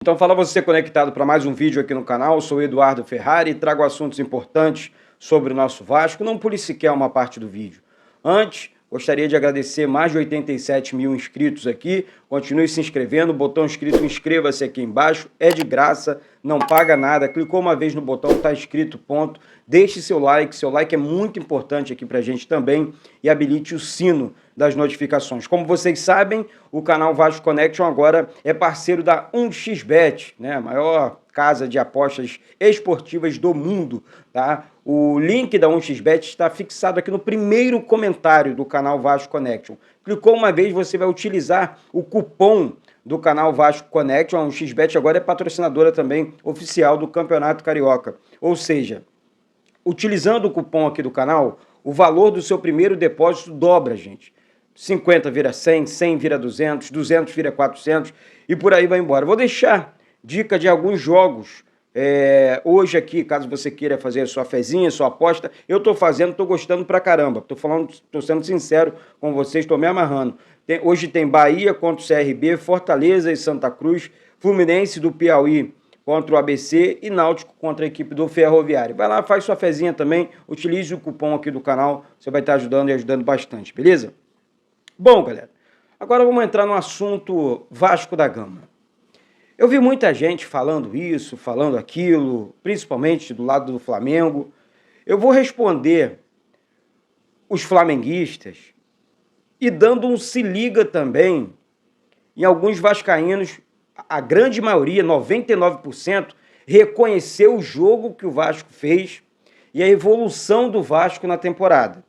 Então fala você conectado para mais um vídeo aqui no canal, eu sou o Eduardo Ferrari e trago assuntos importantes sobre o nosso Vasco, não pule sequer uma parte do vídeo. Antes, gostaria de agradecer mais de 87 mil inscritos aqui, continue se inscrevendo, botão inscrito, inscreva-se aqui embaixo, é de graça, não paga nada, clicou uma vez no botão, está inscrito, ponto, deixe seu like é muito importante aqui para a gente também e habilite o sino das notificações. Como vocês sabem, o canal Vasco Connection agora é parceiro da 1xBet, né? A maior casa de apostas esportivas do mundo, tá? O link da 1xBet está fixado aqui no primeiro comentário do canal Vasco Connection. Clicou uma vez, você vai utilizar o cupom do canal Vasco Connection. A 1xBet agora é patrocinadora também oficial do Campeonato Carioca. Ou seja, utilizando o cupom aqui do canal, o valor do seu primeiro depósito dobra, gente. 50 vira 100, 100 vira 200, 200 vira 400 e por aí vai embora. Vou deixar dica de alguns jogos hoje aqui, caso você queira fazer a sua fezinha, sua aposta. Eu estou fazendo, estou gostando pra caramba. Estou sendo sincero com vocês, estou me amarrando. Hoje tem Bahia contra o CRB, Fortaleza e Santa Cruz, Fluminense do Piauí contra o ABC e Náutico contra a equipe do Ferroviário. Vai lá, faz sua fezinha também, utilize o cupom aqui do canal, você vai estar ajudando e ajudando bastante, beleza? Bom, galera, agora vamos entrar no assunto Vasco da Gama. Eu vi muita gente falando isso, falando aquilo, principalmente do lado do Flamengo. Eu vou responder os flamenguistas e dando um se liga também em alguns vascaínos, a grande maioria, 99%, reconheceu o jogo que o Vasco fez e a evolução do Vasco na temporada.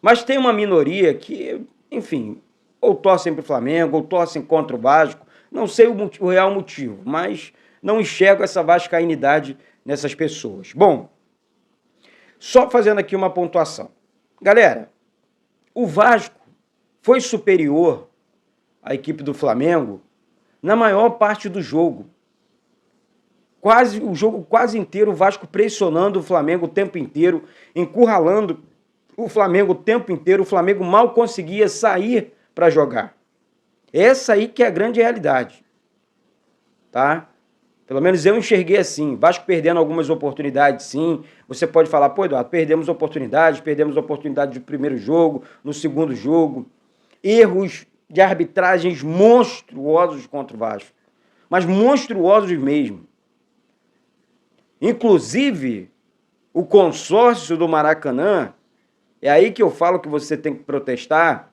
Mas tem uma minoria que, enfim, ou torcem para o Flamengo, ou torcem contra o Vasco, não sei o real motivo, mas não enxergo essa vascainidade nessas pessoas. Bom, só fazendo aqui uma pontuação. Galera, o Vasco foi superior à equipe do Flamengo na maior parte do jogo. O jogo quase inteiro, o Vasco pressionando o Flamengo o tempo inteiro, encurralando o Flamengo o tempo inteiro, o Flamengo mal conseguia sair para jogar. Essa aí que é a grande realidade, tá? Pelo menos eu enxerguei assim, Vasco perdendo algumas oportunidades, sim. Você pode falar, pô, Eduardo, perdemos oportunidade do primeiro jogo, no segundo jogo. Erros de arbitragens monstruosos contra o Vasco, mas monstruosos mesmo. Inclusive, o consórcio do Maracanã, é aí que eu falo que você tem que protestar,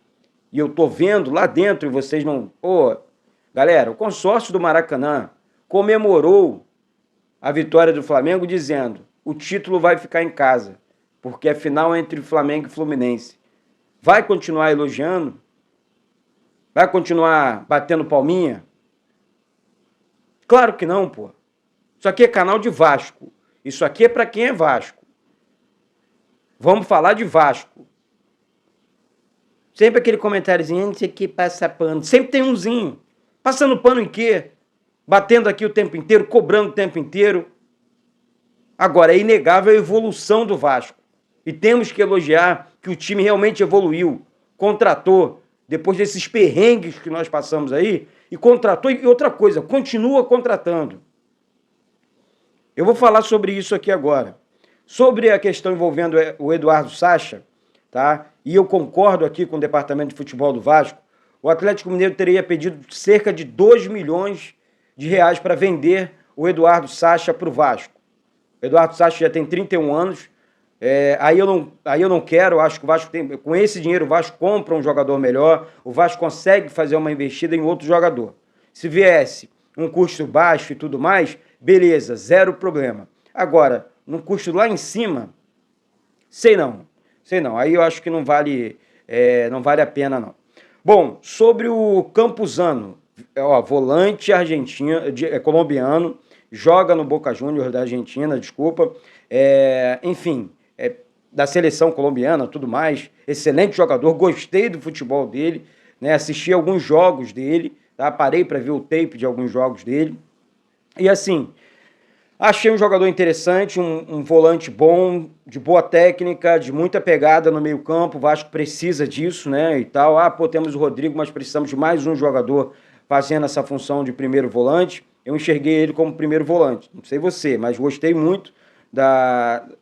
e eu tô vendo lá dentro e vocês não... Pô, galera, o consórcio do Maracanã comemorou a vitória do Flamengo dizendo: o título vai ficar em casa, porque é final entre Flamengo e Fluminense. Vai continuar elogiando? Vai continuar batendo palminha? Claro que não, pô. Isso aqui é canal de Vasco. Isso aqui é para quem é Vasco. Vamos falar de Vasco. Sempre aquele comentáriozinho, não sei o que, passa pano. Sempre tem umzinho. Passando pano em quê? Batendo aqui o tempo inteiro, cobrando o tempo inteiro. Agora, é inegável a evolução do Vasco. E temos que elogiar que o time realmente evoluiu. Contratou, depois desses perrengues que nós passamos aí, e contratou. E outra coisa, continua contratando. Eu vou falar sobre isso aqui agora. Sobre a questão envolvendo o Eduardo Sacha, tá? E eu concordo aqui com o departamento de futebol do Vasco, o Atlético Mineiro teria pedido cerca de 2 milhões de reais para vender o Eduardo Sacha para o Vasco. O Eduardo Sacha já tem 31 anos, aí eu não quero, acho que o Vasco tem, com esse dinheiro o Vasco compra um jogador melhor, o Vasco consegue fazer uma investida em outro jogador. Se viesse um custo baixo e tudo mais, beleza, zero problema. Agora, num custo lá em cima, sei não. Aí eu acho que não vale a pena, não. Bom, sobre o Campuzano, volante argentino, colombiano, joga no Boca Juniors da Argentina, desculpa. Enfim, da seleção colombiana, tudo mais. Excelente jogador, gostei do futebol dele, né? Assisti alguns jogos dele, tá? Parei para ver o tape de alguns jogos dele. E assim, achei um jogador interessante, um volante bom, de boa técnica, de muita pegada no meio campo. O Vasco precisa disso, né, e tal. Temos o Rodrigo, mas precisamos de mais um jogador fazendo essa função de primeiro volante. eu enxerguei ele como primeiro volante. Não sei você, mas gostei muito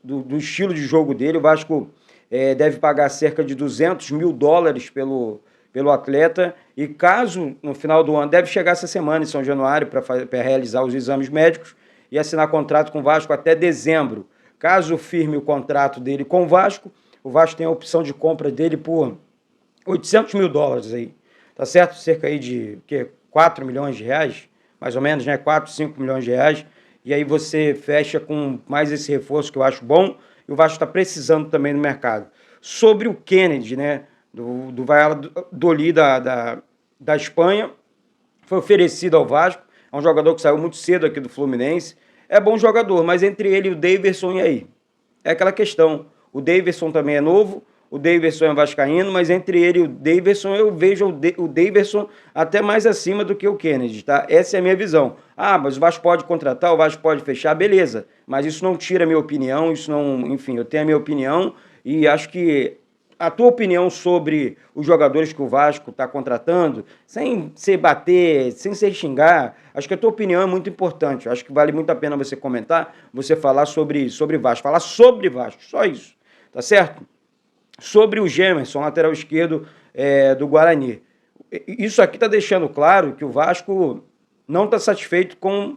do estilo de jogo dele. O Vasco deve pagar cerca de $200 mil pelo atleta, e caso no final do ano, deve chegar essa semana em São Januário para realizar os exames médicos e assinar contrato com o Vasco até dezembro. Caso firme o contrato dele com o Vasco tem a opção de compra dele por $800 mil aí, tá certo? Cerca aí de 4 milhões de reais, mais ou menos, né? 4, 5 milhões de reais, e aí você fecha com mais esse reforço que eu acho bom, e o Vasco está precisando também no mercado. Sobre o Kennedy, né? Do Valladolid da Espanha, foi oferecido ao Vasco, é um jogador que saiu muito cedo aqui do Fluminense, é bom jogador, mas entre ele e o Daverson, e aí? É aquela questão, o Daverson também é novo, o Daverson é vascaíno, mas entre ele e o Daverson, eu vejo o Daverson até mais acima do que o Kennedy, tá? Essa é a minha visão. Ah, mas o Vasco pode contratar, o Vasco pode fechar, beleza, mas isso não tira a minha opinião, isso não, enfim, eu tenho a minha opinião e acho que a tua opinião sobre os jogadores que o Vasco está contratando, sem se bater, sem se xingar, acho que a tua opinião é muito importante. Acho que vale muito a pena você comentar, você falar sobre Vasco. Falar sobre Vasco, só isso, tá certo? Sobre o Gemerson, lateral esquerdo do Guarani. Isso aqui está deixando claro que o Vasco não está satisfeito com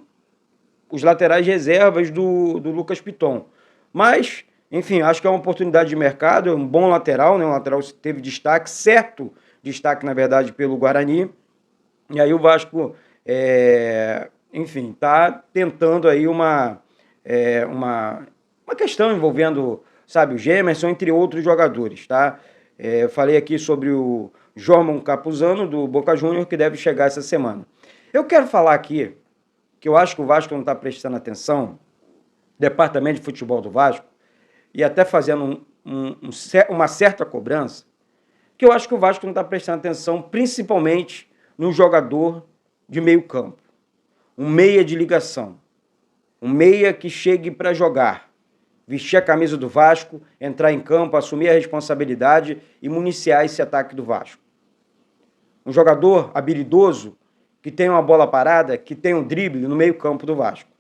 os laterais reservas do Lucas Piton. Mas, enfim, acho que é uma oportunidade de mercado, é um bom lateral, né? Um lateral que teve destaque, certo destaque, na verdade, pelo Guarani. E aí o Vasco, enfim, está tentando aí uma questão envolvendo, sabe, o Gemerson, entre outros jogadores, tá? Eu falei aqui sobre o Jorman Capuzano, do Boca Juniors, que deve chegar essa semana. Eu quero falar aqui que eu acho que o Vasco não está prestando atenção, Departamento de Futebol do Vasco, e até fazendo uma certa cobrança, que eu acho que o Vasco não está prestando atenção, principalmente no jogador de meio campo. Um meia de ligação. Um meia que chegue para jogar, vestir a camisa do Vasco, entrar em campo, assumir a responsabilidade e municiar esse ataque do Vasco. Um jogador habilidoso, que tem uma bola parada, que tem um drible no meio campo do Vasco.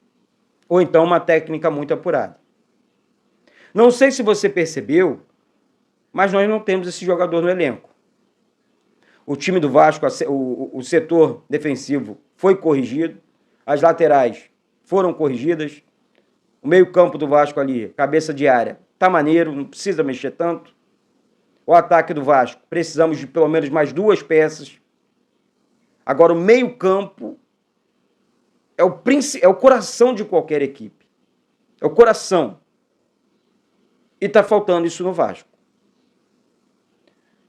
Ou então uma técnica muito apurada. Não sei se você percebeu, mas nós não temos esse jogador no elenco. O time do Vasco, o setor defensivo foi corrigido, as laterais foram corrigidas, o meio-campo do Vasco ali, cabeça de área, tá maneiro, não precisa mexer tanto. O ataque do Vasco, precisamos de pelo menos mais 2 peças. Agora, o meio-campo é o coração de qualquer equipe. É o coração. E tá faltando isso no Vasco.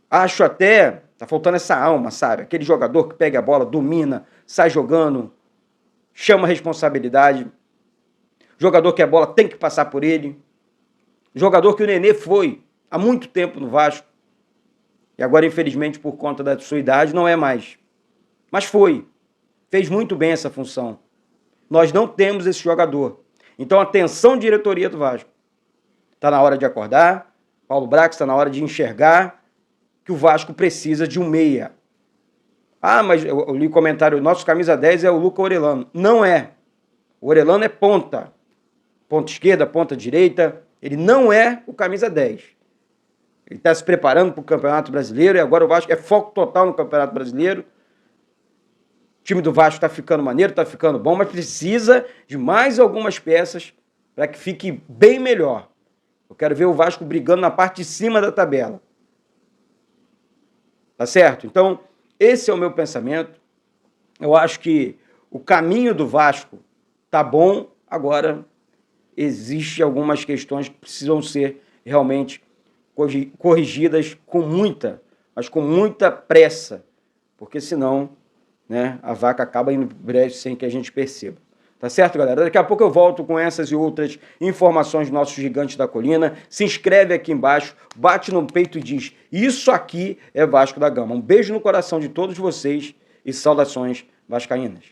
Acho até, tá faltando essa alma, sabe? Aquele jogador que pega a bola, domina, sai jogando, chama a responsabilidade. Jogador que a bola tem que passar por ele. Jogador que o Nenê foi há muito tempo no Vasco. E agora, infelizmente, por conta da sua idade, não é mais. Mas foi. Fez muito bem essa função. Nós não temos esse jogador. Então, atenção, diretoria do Vasco. Está na hora de acordar. Paulo Brax, está na hora de enxergar que o Vasco precisa de um meia. Ah, mas eu li o comentário, nosso camisa 10 é o Luca Orellano. Não é. O Orellano é ponta. Ponta esquerda, ponta direita. Ele não é o camisa 10. Ele está se preparando para o Campeonato Brasileiro e agora o Vasco é foco total no Campeonato Brasileiro. O time do Vasco está ficando maneiro, está ficando bom, mas precisa de mais algumas peças para que fique bem melhor. Eu quero ver o Vasco brigando na parte de cima da tabela. Tá certo? Então, esse é o meu pensamento. Eu acho que o caminho do Vasco tá bom, agora existem algumas questões que precisam ser realmente corrigidas com muita, mas com muita pressa, porque senão, né, a vaca acaba indo breve sem que a gente perceba. Tá certo, galera? Daqui a pouco eu volto com essas e outras informações do nosso Gigante da Colina. Se inscreve aqui embaixo, bate no peito e diz: isso aqui é Vasco da Gama. Um beijo no coração de todos vocês e saudações vascaínas.